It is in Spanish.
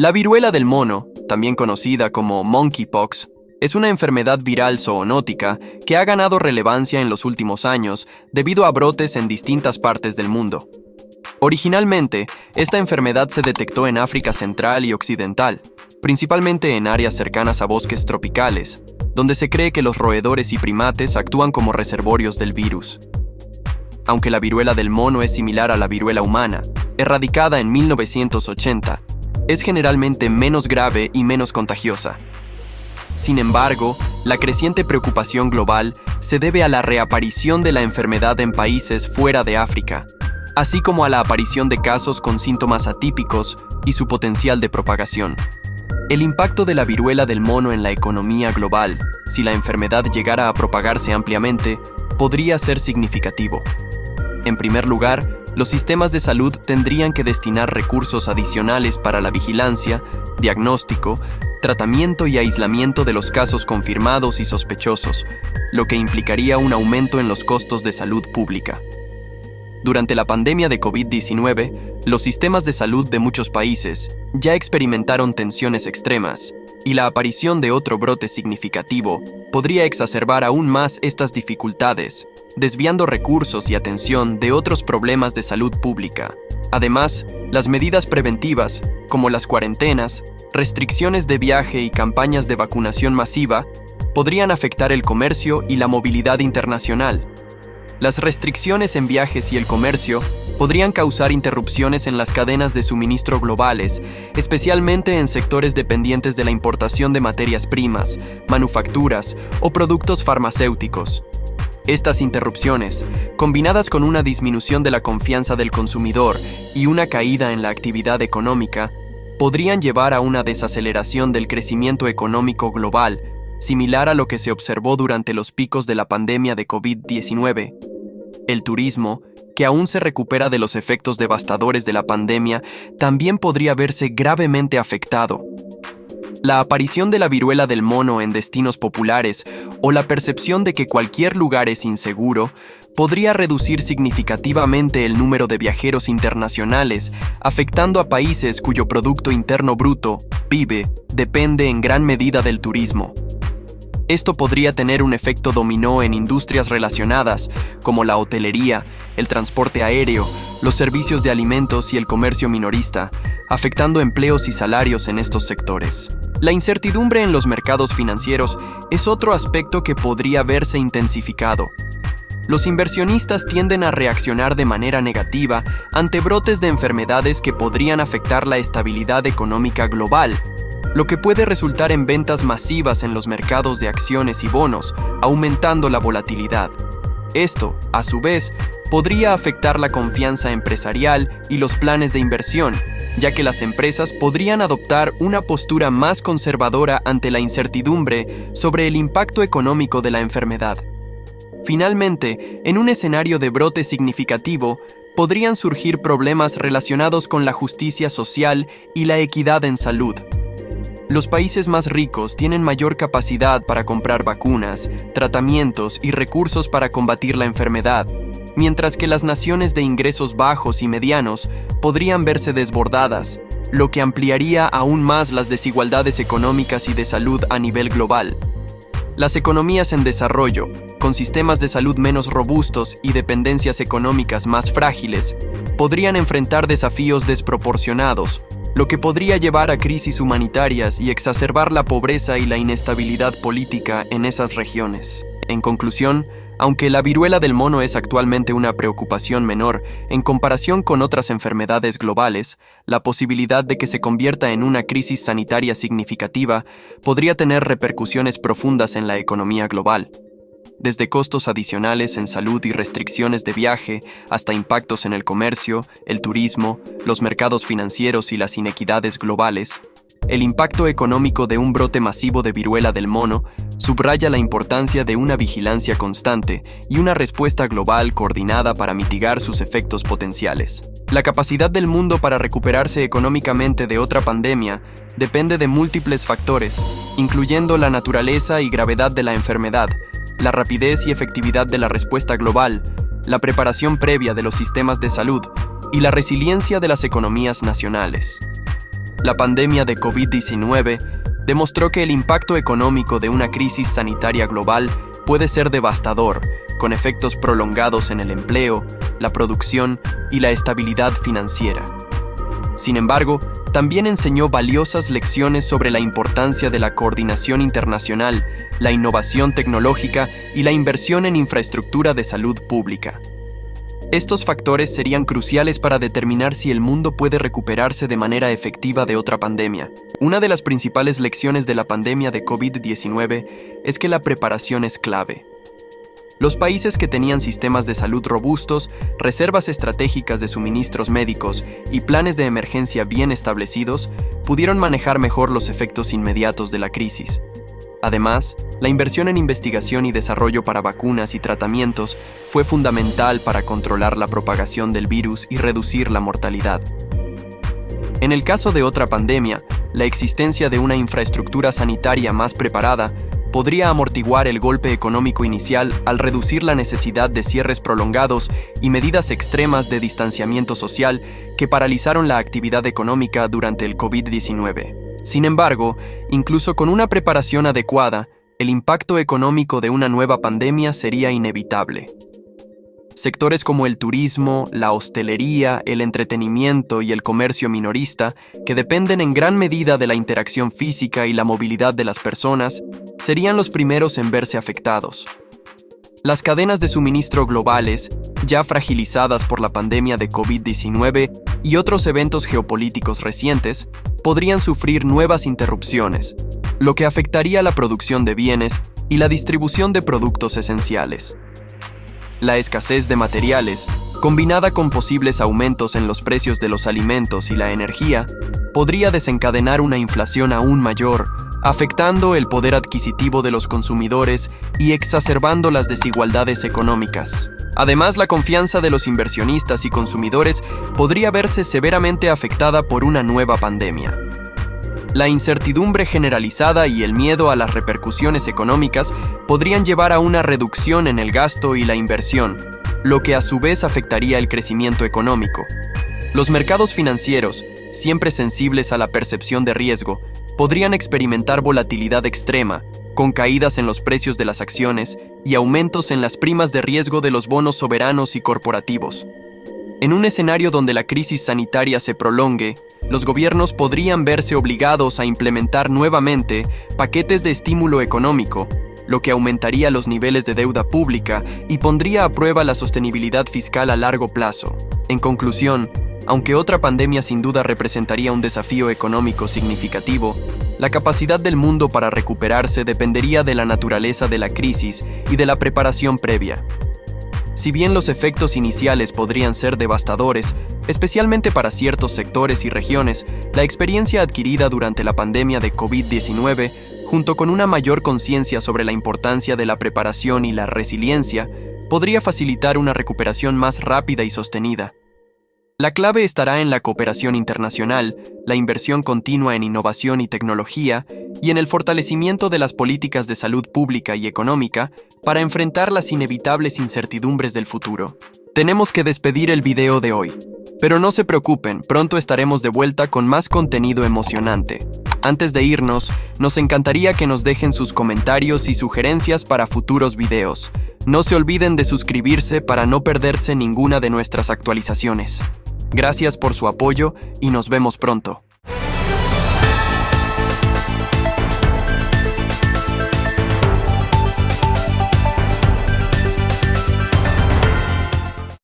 La viruela del mono, también conocida como monkeypox, es una enfermedad viral zoonótica que ha ganado relevancia en los últimos años debido a brotes en distintas partes del mundo. Originalmente, esta enfermedad se detectó en África Central y Occidental, principalmente en áreas cercanas a bosques tropicales, donde se cree que los roedores y primates actúan como reservorios del virus. Aunque la viruela del mono es similar a la viruela humana, erradicada en 1980, es generalmente menos grave y menos contagiosa. Sin embargo, la creciente preocupación global se debe a la reaparición de la enfermedad en países fuera de África, así como a la aparición de casos con síntomas atípicos y su potencial de propagación. El impacto de la viruela del mono en la economía global, si la enfermedad llegara a propagarse ampliamente, podría ser significativo. En primer lugar, los sistemas de salud tendrían que destinar recursos adicionales para la vigilancia, diagnóstico, tratamiento y aislamiento de los casos confirmados y sospechosos, lo que implicaría un aumento en los costos de salud pública. Durante la pandemia de COVID-19, los sistemas de salud de muchos países ya experimentaron tensiones extremas, y la aparición de otro brote significativo podría exacerbar aún más estas dificultades, desviando recursos y atención de otros problemas de salud pública. Además, las medidas preventivas, como las cuarentenas, restricciones de viaje y campañas de vacunación masiva, podrían afectar el comercio y la movilidad internacional. Las restricciones en viajes y el comercio podrían causar interrupciones en las cadenas de suministro globales, especialmente en sectores dependientes de la importación de materias primas, manufacturas o productos farmacéuticos. Estas interrupciones, combinadas con una disminución de la confianza del consumidor y una caída en la actividad económica, podrían llevar a una desaceleración del crecimiento económico global, similar a lo que se observó durante los picos de la pandemia de COVID-19. El turismo, que aún se recupera de los efectos devastadores de la pandemia, también podría verse gravemente afectado. La aparición de la viruela del mono en destinos populares o la percepción de que cualquier lugar es inseguro podría reducir significativamente el número de viajeros internacionales, afectando a países cuyo Producto Interno Bruto, PIB, depende en gran medida del turismo. Esto podría tener un efecto dominó en industrias relacionadas, como la hotelería, el transporte aéreo, los servicios de alimentos y el comercio minorista, afectando empleos y salarios en estos sectores. La incertidumbre en los mercados financieros es otro aspecto que podría verse intensificado. Los inversionistas tienden a reaccionar de manera negativa ante brotes de enfermedades que podrían afectar la estabilidad económica global, lo que puede resultar en ventas masivas en los mercados de acciones y bonos, aumentando la volatilidad. Esto, a su vez, podría afectar la confianza empresarial y los planes de inversión, ya que las empresas podrían adoptar una postura más conservadora ante la incertidumbre sobre el impacto económico de la enfermedad. Finalmente, en un escenario de brote significativo, podrían surgir problemas relacionados con la justicia social y la equidad en salud. Los países más ricos tienen mayor capacidad para comprar vacunas, tratamientos y recursos para combatir la enfermedad, mientras que las naciones de ingresos bajos y medianos podrían verse desbordadas, lo que ampliaría aún más las desigualdades económicas y de salud a nivel global. Las economías en desarrollo, con sistemas de salud menos robustos y dependencias económicas más frágiles, podrían enfrentar desafíos desproporcionados, lo que podría llevar a crisis humanitarias y exacerbar la pobreza y la inestabilidad política en esas regiones. En conclusión, aunque la viruela del mono es actualmente una preocupación menor en comparación con otras enfermedades globales, la posibilidad de que se convierta en una crisis sanitaria significativa podría tener repercusiones profundas en la economía global. Desde costos adicionales en salud y restricciones de viaje hasta impactos en el comercio, el turismo, los mercados financieros y las inequidades globales, el impacto económico de un brote masivo de viruela del mono subraya la importancia de una vigilancia constante y una respuesta global coordinada para mitigar sus efectos potenciales. La capacidad del mundo para recuperarse económicamente de otra pandemia depende de múltiples factores, incluyendo la naturaleza y gravedad de la enfermedad, la rapidez y efectividad de la respuesta global, la preparación previa de los sistemas de salud y la resiliencia de las economías nacionales. La pandemia de COVID-19 demostró que el impacto económico de una crisis sanitaria global puede ser devastador, con efectos prolongados en el empleo, la producción y la estabilidad financiera. Sin embargo, también enseñó valiosas lecciones sobre la importancia de la coordinación internacional, la innovación tecnológica y la inversión en infraestructura de salud pública. Estos factores serían cruciales para determinar si el mundo puede recuperarse de manera efectiva de otra pandemia. Una de las principales lecciones de la pandemia de COVID-19 es que la preparación es clave. Los países que tenían sistemas de salud robustos, reservas estratégicas de suministros médicos y planes de emergencia bien establecidos, pudieron manejar mejor los efectos inmediatos de la crisis. Además, la inversión en investigación y desarrollo para vacunas y tratamientos fue fundamental para controlar la propagación del virus y reducir la mortalidad. En el caso de otra pandemia, la existencia de una infraestructura sanitaria más preparada podría amortiguar el golpe económico inicial al reducir la necesidad de cierres prolongados y medidas extremas de distanciamiento social que paralizaron la actividad económica durante el COVID-19. Sin embargo, incluso con una preparación adecuada, el impacto económico de una nueva pandemia sería inevitable. Sectores como el turismo, la hostelería, el entretenimiento y el comercio minorista, que dependen en gran medida de la interacción física y la movilidad de las personas, serían los primeros en verse afectados. Las cadenas de suministro globales, ya fragilizadas por la pandemia de COVID-19 y otros eventos geopolíticos recientes, podrían sufrir nuevas interrupciones, lo que afectaría la producción de bienes y la distribución de productos esenciales. La escasez de materiales, combinada con posibles aumentos en los precios de los alimentos y la energía, podría desencadenar una inflación aún mayor, afectando el poder adquisitivo de los consumidores y exacerbando las desigualdades económicas. Además, la confianza de los inversionistas y consumidores podría verse severamente afectada por una nueva pandemia. La incertidumbre generalizada y el miedo a las repercusiones económicas podrían llevar a una reducción en el gasto y la inversión, lo que a su vez afectaría el crecimiento económico. Los mercados financieros, siempre sensibles a la percepción de riesgo, podrían experimentar volatilidad extrema, con caídas en los precios de las acciones y aumentos en las primas de riesgo de los bonos soberanos y corporativos. En un escenario donde la crisis sanitaria se prolongue, los gobiernos podrían verse obligados a implementar nuevamente paquetes de estímulo económico, lo que aumentaría los niveles de deuda pública y pondría a prueba la sostenibilidad fiscal a largo plazo. En conclusión, aunque otra pandemia sin duda representaría un desafío económico significativo, la capacidad del mundo para recuperarse dependería de la naturaleza de la crisis y de la preparación previa. Si bien los efectos iniciales podrían ser devastadores, especialmente para ciertos sectores y regiones, la experiencia adquirida durante la pandemia de COVID-19, junto con una mayor conciencia sobre la importancia de la preparación y la resiliencia, podría facilitar una recuperación más rápida y sostenida. La clave estará en la cooperación internacional, la inversión continua en innovación y tecnología, y en el fortalecimiento de las políticas de salud pública y económica para enfrentar las inevitables incertidumbres del futuro. Tenemos que despedir el video de hoy, pero no se preocupen, pronto estaremos de vuelta con más contenido emocionante. Antes de irnos, nos encantaría que nos dejen sus comentarios y sugerencias para futuros videos. No se olviden de suscribirse para no perderse ninguna de nuestras actualizaciones. Gracias por su apoyo y nos vemos pronto.